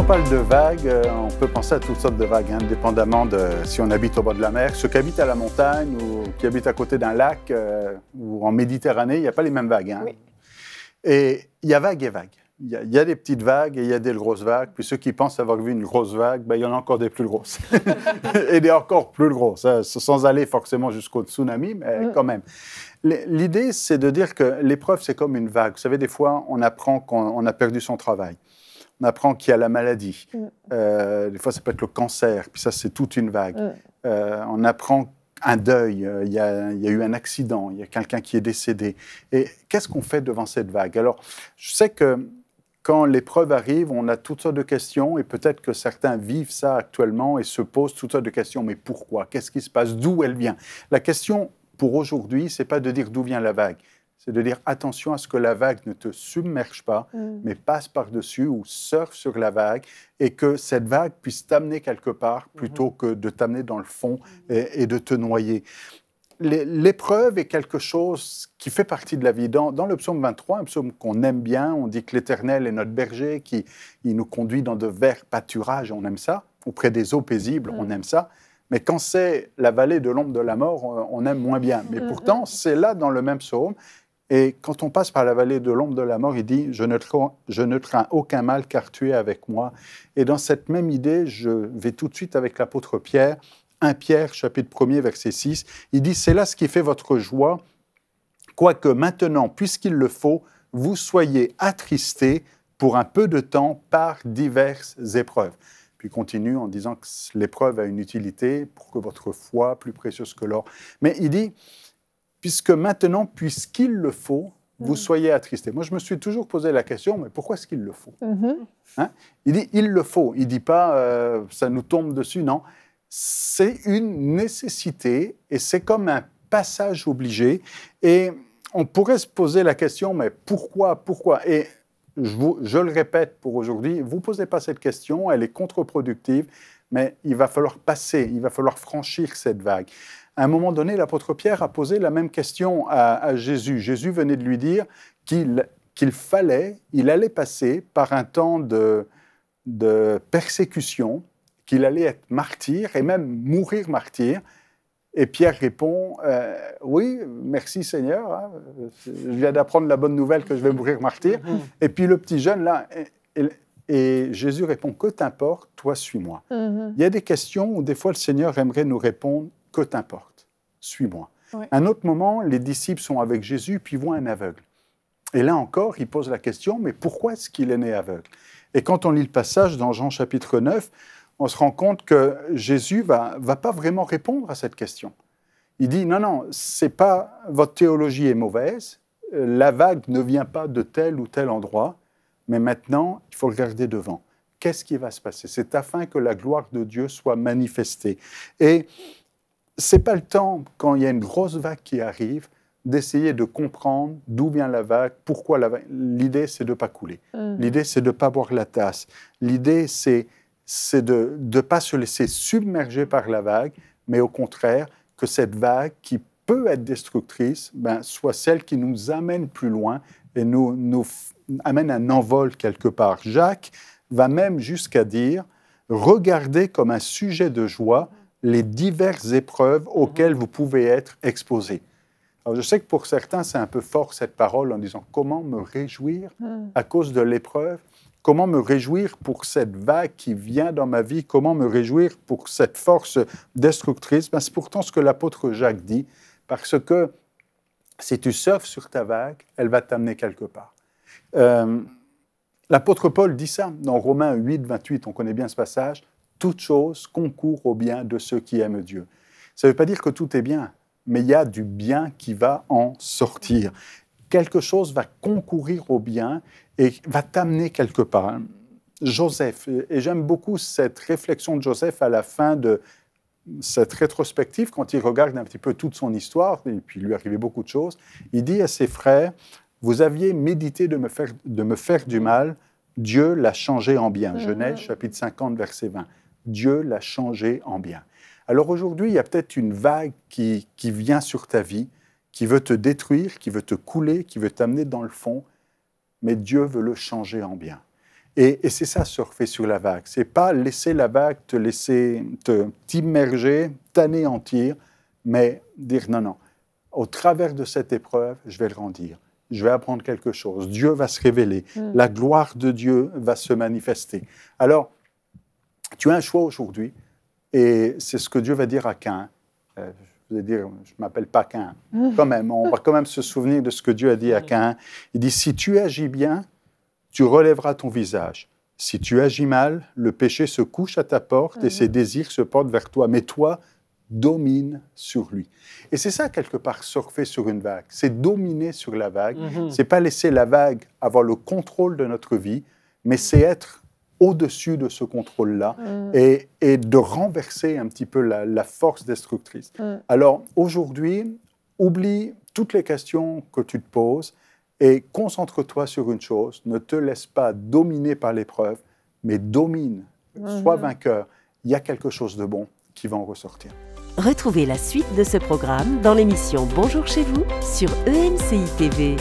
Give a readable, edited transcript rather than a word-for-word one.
on parle de vagues, on peut penser à toutes sortes de vagues, indépendamment de si on habite au bord de la mer. Ceux qui habitent à la montagne ou qui habitent à côté d'un lac ou en Méditerranée, il n'y a pas les mêmes vagues. Oui. Et il y a vagues et vagues. Il y a des petites vagues et il y a des grosses vagues. Puis ceux qui pensent avoir vu une grosse vague, ben, il y en a encore des plus grosses. Et des encore plus grosses, sans aller forcément jusqu'au tsunami, mais quand même. L'idée, c'est de dire que l'épreuve, c'est comme une vague. Vous savez, des fois, on apprend qu'on a perdu son travail. On apprend qu'il y a la maladie. Des fois, ça peut être le cancer, puis ça, c'est toute une vague. On apprend un deuil, il y a eu un accident, il y a quelqu'un qui est décédé. Et qu'est-ce qu'on fait devant cette vague? Alors, je sais que quand l'épreuve arrive, on a toutes sortes de questions, et peut-être que certains vivent ça actuellement et se posent toutes sortes de questions. Mais pourquoi? Qu'est-ce qui se passe? D'où elle vient? La question pour aujourd'hui, ce n'est pas de dire d'où vient la vague. C'est de dire attention à ce que la vague ne te submerge pas, mais passe par-dessus ou surfe sur la vague et que cette vague puisse t'amener quelque part plutôt que de t'amener dans le fond et de te noyer. L'épreuve est quelque chose qui fait partie de la vie. Dans le psaume 23, un psaume qu'on aime bien, on dit que l'Éternel est notre berger, il nous conduit dans de verts pâturages, on aime ça. Auprès des eaux paisibles, on aime ça. Mais quand c'est la vallée de l'ombre de la mort, on aime moins bien. Mais pourtant, c'est là dans le même psaume. Et quand on passe par la vallée de l'ombre de la mort, il dit « Je ne crains aucun mal car tu es avec moi ». Et dans cette même idée, je vais tout de suite avec l'apôtre Pierre, 1 Pierre, chapitre 1er, verset 6. Il dit « C'est là ce qui fait votre joie, quoique maintenant, puisqu'il le faut, vous soyez attristés pour un peu de temps par diverses épreuves ». Puis il continue en disant que l'épreuve a une utilité pour que votre foi, plus précieuse que l'or. Mais il dit puisque maintenant, puisqu'il le faut, vous soyez attristés. Moi, je me suis toujours posé la question, mais pourquoi est-ce qu'il le faut? Il dit, il le faut. Il ne dit pas, ça nous tombe dessus, non. C'est une nécessité et c'est comme un passage obligé. Et on pourrait se poser la question, mais pourquoi? Et je le répète pour aujourd'hui, vous ne posez pas cette question, elle est contre-productive, mais il va falloir passer, il va falloir franchir cette vague. À un moment donné, l'apôtre Pierre a posé la même question à Jésus. Jésus venait de lui dire qu'il allait passer par un temps de persécution, qu'il allait être martyr et même mourir martyr. Et Pierre répond « Oui, merci Seigneur, hein, je viens d'apprendre la bonne nouvelle que je vais mourir martyr. » Et puis le petit jeune là, et Jésus répond « Que t'importe, toi suis-moi. » Il y a des questions où des fois le Seigneur aimerait nous répondre « Que t'importe, suis-moi. » Un autre moment, les disciples sont avec Jésus puis voient un aveugle. Et là encore, ils posent la question « Mais pourquoi est-ce qu'il est né aveugle ?» Et quand on lit le passage dans Jean chapitre 9, on se rend compte que Jésus va pas vraiment répondre à cette question. Il dit, non, c'est pas, votre théologie est mauvaise, la vague ne vient pas de tel ou tel endroit, mais maintenant, il faut regarder devant. Qu'est-ce qui va se passer? C'est afin que la gloire de Dieu soit manifestée. Et c'est pas le temps, quand il y a une grosse vague qui arrive, d'essayer de comprendre d'où vient la vague, pourquoi la vague. L'idée, c'est de ne pas couler. L'idée, c'est de ne pas boire la tasse. L'idée, c'est de ne pas se laisser submerger par la vague, mais au contraire, que cette vague qui peut être destructrice, soit celle qui nous amène plus loin et nous amène un envol quelque part. Jacques va même jusqu'à dire « Regardez comme un sujet de joie les diverses épreuves auxquelles vous pouvez être exposés. » Alors, je sais que pour certains, c'est un peu fort cette parole en disant « Comment me réjouir à cause de l'épreuve ?» Comment me réjouir pour cette vague qui vient dans ma vie? Comment me réjouir pour cette force destructrice? C'est pourtant ce que l'apôtre Jacques dit, parce que si tu surfes sur ta vague, elle va t'amener quelque part. L'apôtre Paul dit ça dans Romains 8, 28, on connaît bien ce passage, « Toute chose concourt au bien de ceux qui aiment Dieu ». Ça ne veut pas dire que tout est bien, mais il y a du bien qui va en sortir. Quelque chose va concourir au bien et va t'amener quelque part. Joseph, et j'aime beaucoup cette réflexion de Joseph à la fin de cette rétrospective, quand il regarde un petit peu toute son histoire, et puis il lui arrivait beaucoup de choses, il dit à ses frères, « Vous aviez médité de me faire du mal, Dieu l'a changé en bien. » Genèse, chapitre 50, verset 20. Dieu l'a changé en bien. Alors aujourd'hui, il y a peut-être une vague qui vient sur ta vie, qui veut te détruire, qui veut te couler, qui veut t'amener dans le fond, mais Dieu veut le changer en bien. Et c'est ça, surfer sur la vague. C'est pas laisser la vague t'immerger, t'anéantir, mais dire non, non. Au travers de cette épreuve, je vais grandir. Je vais apprendre quelque chose. Dieu va se révéler. La gloire de Dieu va se manifester. Alors, tu as un choix aujourd'hui, et c'est ce que Dieu va dire à Caïn. Je vais dire, je ne m'appelle pas Caïn. Quand même, on va quand même se souvenir de ce que Dieu a dit à Caïn. Il dit, si tu agis bien, tu relèveras ton visage. Si tu agis mal, le péché se couche à ta porte et ses désirs se portent vers toi. Mais toi, domine sur lui. Et c'est ça, quelque part, surfer sur une vague. C'est dominer sur la vague. C'est pas laisser la vague avoir le contrôle de notre vie, mais c'est être au-dessus de ce contrôle-là et de renverser un petit peu la force destructrice. Alors, aujourd'hui, oublie toutes les questions que tu te poses et concentre-toi sur une chose. Ne te laisse pas dominer par l'épreuve, mais domine. Sois vainqueur. Il y a quelque chose de bon qui va en ressortir. Retrouvez la suite de ce programme dans l'émission Bonjour chez vous sur EMCI TV.